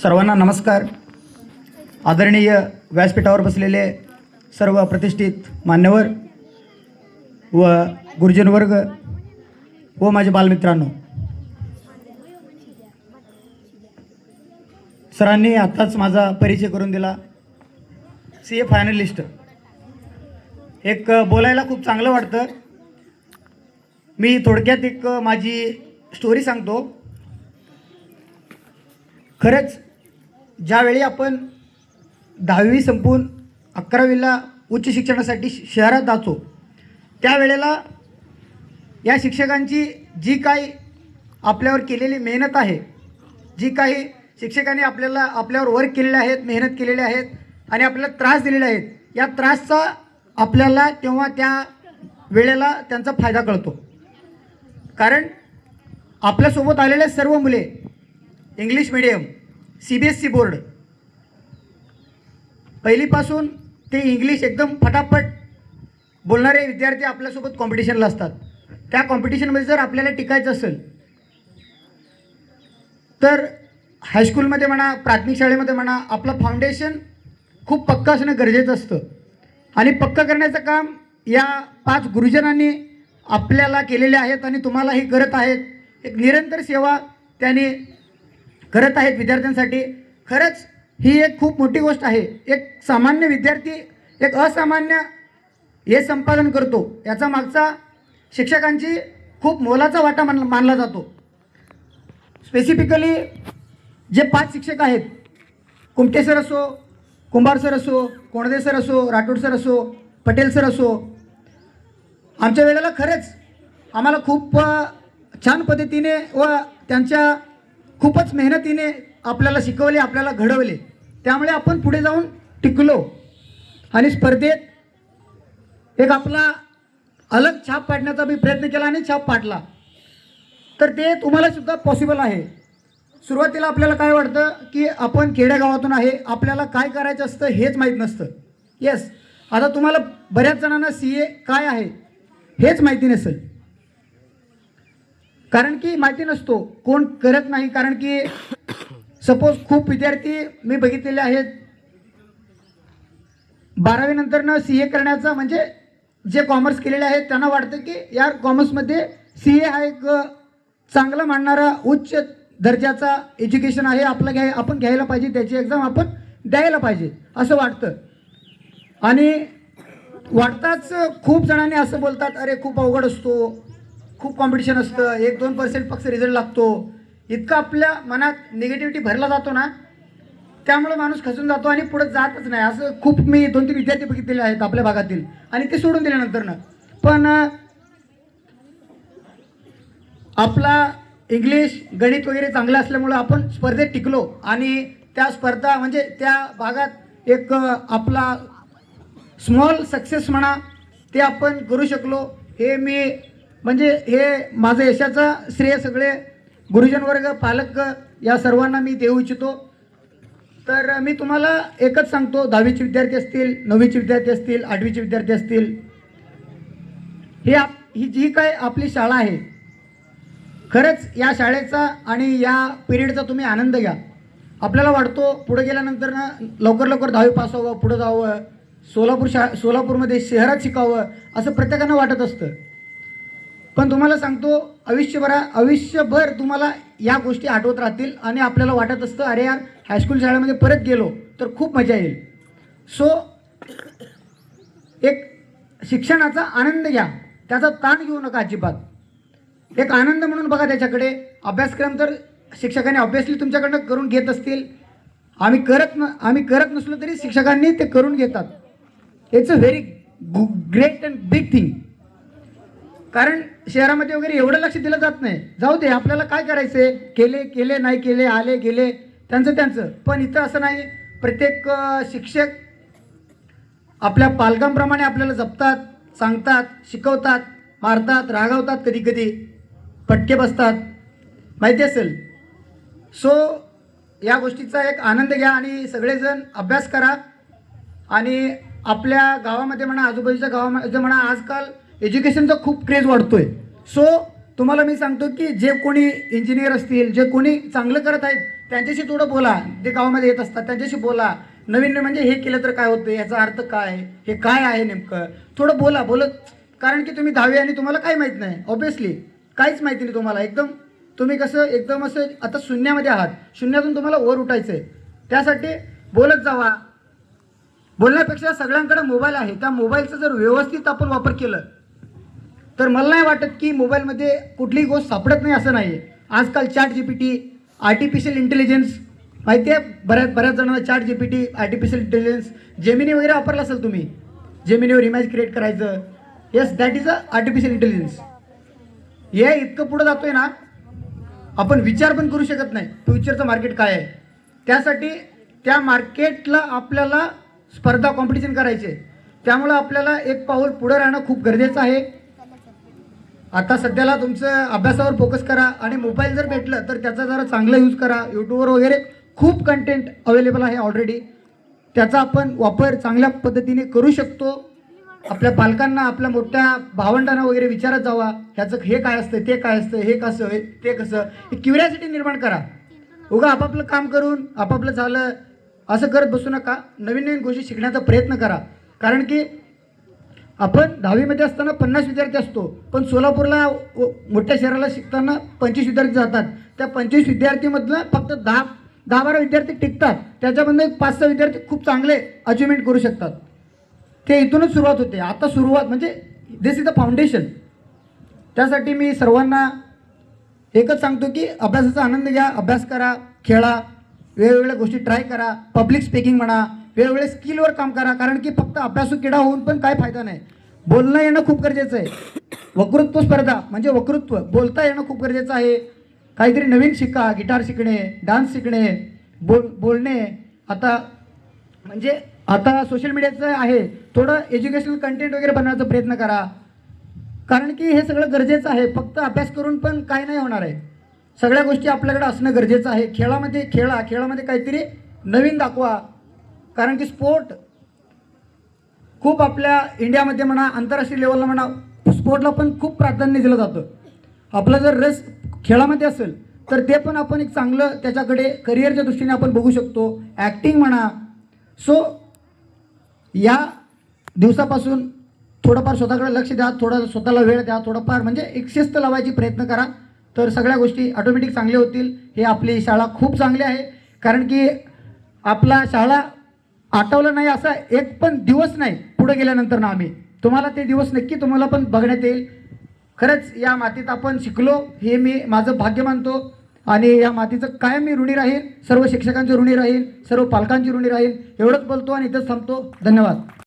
सर्वांना नमस्कार. आदरणीय व्यासपीठावर बसलेले सर्व प्रतिष्ठित मान्यवर व गुरुजन वर्ग व माझे बालमित्रांनो, सरांनी आत्ताच माझा परिचय करून दिला. CA finalist. एक बोलायला खूप चांगलं वाटतं. मी थोडक्यात एक माझी स्टोरी सांगतो. खरंच ज्यावेळी आपण 10वी संपवून 11वीला उच्च शिक्षणासाठी शहरात जातो, त्यावेळेला या शिक्षकांची जी काही आपल्यावर केलेली मेहनत आहे, जी काही शिक्षकांनी आपल्यावर वर्क केलेले आहेत, मेहनत केलेली आहेत आणि आपल्याला त्रास दिलेले आहेत, या त्रासचा आपल्याला तेव्हा त्या वेळेला त्यांचा फायदा कळतो. कारण आपल्यासोबत आलेले सर्व मुले इंग्लिश मीडियम, CBSE बोर्ड, पहिलीपासून ते इंग्लिश एकदम फटाफट बोलणारे विद्यार्थी आपल्यासोबत कॉम्पिटिशनला असतात. त्या कॉम्पिटिशनमध्ये जर आपल्याला टिकायचं असेल तर हायस्कूलमध्ये म्हणा, प्राथमिक शाळेमध्ये म्हणा, आपलं फाउंडेशन खूप पक्का असणं गरजेचं असतं. आणि पक्का करण्याचं काम या 5 गुरुजनांनी आपल्याला केलेले आहेत आणि तुम्हालाही करत आहेत. एक निरंतर सेवा त्यांनी करत आहेत विद्यार्थ्यांसाठी. खरंच ही एक खूप मोठी गोष्ट आहे. एक सामान्य विद्यार्थी एक असामान्य हे संपादन करतो, याचा मागचा शिक्षकांची खूप मोलाचा वाटा मानला जातो. स्पेसिफिकली जे 5 शिक्षक आहेत, कुमटे सर असो, कुंभार सर असो, कोणदे सर असो, राठोड सर असो, पटेल सर असो, आमच्या वेळेला खरंच आम्हाला खूप छान पद्धतीने व त्यांच्या खूपच मेहनतीने आपल्याला शिकवले, आपल्याला घडवले. त्यामुळे आपण पुढे जाऊन टिकलो आणि स्पर्धेत एक आपला अलग छाप पाडण्याचा मी प्रयत्न केला आणि छाप पाडला. तर ते तुम्हाला सुद्धा पॉसिबल आहे. सुरुवातीला आपल्याला काय वाटतं की आपण खेड्यागावातून आहे, आपल्याला काय करायचं असतं हेच माहीत नसतं. येस, आता तुम्हाला बऱ्याच जणांना CA काय आहे हेच माहिती नसेल. कारण की माहिती नसतो, कोण करत नाही. कारण की सपोज खूप विद्यार्थी मी बघितलेले आहेत 12वी नंतरनं CA करण्याचा, म्हणजे जे कॉमर्स केलेले आहेत त्यांना वाटतं की यार कॉमर्समध्ये CA हा एक चांगला मानणारा उच्च दर्जाचा एज्युकेशन आहे, आपण घ्यायला पाहिजे, त्याची एक्झाम आपण द्यायला पाहिजे असं वाटतं. आणि वाटताच खूप जणांनी असं बोलतात, अरे खूप अवघड असतो, खूप कॉम्पिटिशन असतं, 1-2% फक्त रिझल्ट लागतो. इतकं आपल्या मनात निगेटिव्हिटी भरला जातो ना, त्यामुळे माणूस खचून जातो आणि पुढे जातच नाही. असं खूप मी 2-3 विद्यार्थी बघितलेले आहेत आपल्या भागातील आणि ते सोडून दिल्यानंतरनं. पण आपला इंग्लिश गणित वगैरे चांगलं असल्यामुळं आपण स्पर्धेत टिकलो आणि त्या स्पर्धा म्हणजे त्या भागात एक आपला स्मॉल सक्सेस म्हणा ते आपण करू शकलो. हे मी म्हणजे हे माझं यशाचा श्रेय सगळे गुरुजन वर्ग, पालक या सर्वांना मी देऊ इच्छितो. तर मी तुम्हाला एकच सांगतो, 10वीचे विद्यार्थी असतील, 9वीचे विद्यार्थी असतील, 8वीचे विद्यार्थी असतील, ही जी काय आपली शाळा आहे, खरंच या शाळेचा आणि या पिरियडचा तुम्ही आनंद घ्या. आपल्याला वाटतो पुढे गेल्यानंतर ना लवकर 10वी पास व्हावं, पुढं जावं, सोलापूरमध्ये शहरात शिकावं असं प्रत्येकानं वाटत असतं. पण तुम्हाला सांगतो आयुष्यभर तुम्हाला या गोष्टी आठवत राहतील आणि आपल्याला वाटत असतं, अरे यार हायस्कूल शाळेमध्ये परत गेलो तर खूप मजा येईल. सो एक शिक्षणाचा आनंद घ्या, त्याचा ताण घेऊ नका अजिबात. एक आनंद म्हणून बघा त्याच्याकडे. अभ्यासक्रम तर शिक्षकांनी ऑब्व्हियसली तुमच्याकडनं करून घेत असतील. आम्ही करत नसलो तरी शिक्षकांनी ते करून घेतात. It's a very great and big thing. कारण शहरामध्ये वगैरे एवढं लक्ष दिलं जात नाही. जाऊ दे, आपल्याला काय करायचं, केले नाही केले, आले गेले, त्यांचं. पण इथं असं नाही. प्रत्येक शिक्षक आपल्या पालकांप्रमाणे आपल्याला जपतात, सांगतात, शिकवतात, मारतात, रागावतात, कधी फटके बसतात, माहिती असेल. सो या गोष्टीचा एक आनंद घ्या आणि सगळेजण अभ्यास करा. आणि आपल्या गावामध्ये म्हणा, आजूबाजूच्या गावामध्ये म्हणा, आजकाल एज्युकेशनचा खूप क्रेज वाढतोय. सो तुम्हाला मी सांगतो की जे कोणी इंजिनियर असतील, जे कोणी चांगलं करत आहेत त्यांच्याशी थोडं बोला. ते गावामध्ये येत असतात त्यांच्याशी बोला. नवीन म्हणजे हे केलं तर काय होतं, याचा अर्थ काय, हे काय आहे नेमकं, थोडं बोलत. कारण की तुम्ही 10वी आणि तुम्हाला काही माहीत नाही, ऑब्विसली काहीच माहिती नाही तुम्हाला. एकदम तुम्ही कसं एकदम असं आता शून्यामध्ये आहात, शून्यातून तुम्हाला वर उठायचं आहे. त्यासाठी बोलत जावा. बोलण्यापेक्षा सगळ्यांकडे मोबाईल आहे, त्या मोबाईलचा जर व्यवस्थित आपण वापर केलं तर मला नाही वाटत की मोबाईलमध्ये कुठलीही गोष्ट सापडत नाही असं नाही आहे. आजकाल ChatGPT, आर्टिफिशियल इंटेलिजन्स माहिती आहे, बऱ्याच जणांना ChatGPT, आर्टिफिशियल इंटेलिजन्स, जेमिनी वगैरे वापरला असेल तुम्ही. जेमिनीवर इमेज क्रिएट करायचं, yes that is a artificial intelligence. हे इतकं पुढं जातोय ना, आपण विचार पण करू शकत नाही फ्युचरचं मार्केट काय आहे. त्यासाठी त्या मार्केटला आपल्याला स्पर्धा कॉम्पिटिशन करायचे, त्यामुळं आपल्याला एक पाऊल पुढं राहणं खूप गरजेचं आहे. आता सध्याला तुमचं अभ्यासावर फोकस करा आणि मोबाईल जर भेटलं तर त्याचा जरा चांगला यूज करा. यूट्यूबवर वगैरे खूप कंटेंट अवेलेबल आहे ऑलरेडी, त्याचा आपण वापर चांगल्या पद्धतीने करू शकतो. आपल्या पालकांना, आपल्या मोठ्या भावंडांना वगैरे विचारत जावा, ह्याचं हे काय असतं, ते काय असतं, हे कसं आहे, ते कसं, हे क्युरियासिटी निर्माण करा. उगा आपापलं काम करून आपापलं झालं असं करत बसू नका. नवीन गोष्टी शिकण्याचा प्रयत्न करा. कारण की आपण 10वीमध्ये असताना 50 विद्यार्थी असतो, पण सोलापूरला मोठ्या शहराला शिकताना 25 विद्यार्थी जातात. त्या 25 विद्यार्थीमधलं फक्त 10-12 विद्यार्थी टिकतात. त्याच्यामधनं एक 5-6 विद्यार्थी खूप चांगले अचिव्हमेंट करू शकतात. ते इथूनच सुरुवात होते. आता सुरुवात म्हणजे दिस इज द फाउंडेशन. त्यासाठी मी सर्वांना एकच सांगतो की अभ्यासाचा आनंद घ्या, अभ्यास करा, खेळा, वेगवेगळ्या गोष्टी ट्राय करा. पब्लिक स्पीकिंग म्हणा, वेगवेगळे स्किलवर काम करा. कारण की फक्त अभ्यासू किडा होऊन पण काय फायदा नाही. बोलणं येणं खूप गरजेचं आहे. वक्तृत्व स्पर्धा म्हणजे वक्तृत्व बोलता येणं खूप गरजेचं आहे. काहीतरी नवीन शिका, गिटार शिकणे, डान्स शिकणे, बोलणे. आता सोशल मीडियाचं आहे, थोडं एज्युकेशनल कंटेंट वगैरे बनवायचा प्रयत्न करा. कारण की हे सगळं गरजेचं आहे. फक्त अभ्यास करून पण काय नाही होणार आहे. सगळ्या गोष्टी आपल्याकडे असणं गरजेचं आहे. खेळामध्ये काहीतरी नवीन दाखवा. कारण की स्पोर्ट खूप आपल्या इंडियामध्ये म्हणा, आंतरराष्ट्रीय लेवलला म्हणा, स्पोर्टला पण खूप प्राधान्य दिलं जातं. आपला जर रस खेळामध्ये असेल तर ते पण आपण एक चांगलं त्याच्याकडे करिअरच्या दृष्टीने आपण बघू शकतो. ॲक्टिंग म्हणा. सो या दिवसापासून थोडंफार स्वतःकडे लक्ष द्या, थोडा स्वतःला वेळ द्या, थोडंफार म्हणजे एक शिस्त लावायची प्रयत्न करा, तर सगळ्या गोष्टी ऑटोमॅटिक चांगल्या होतील. हे आपली शाळा खूप चांगली आहे. कारण की आपला शाळा आठवलं नाही असा एक पण दिवस नाही पुढे गेल्यानंतर ना आम्ही तुम्हाला ते दिवस नक्की तुम्हाला पण बघण्यात येईल. खरंच या मातीत आपण शिकलो हे मी माझं भाग्य मानतो आणि या मातीचं कायम मी ऋणी राहीन. सर्व शिक्षकांची ऋणी राहीन, सर्व पालकांची ऋणी राहीन. एवढंच बोलतो आणि इथंच थांबतो. धन्यवाद.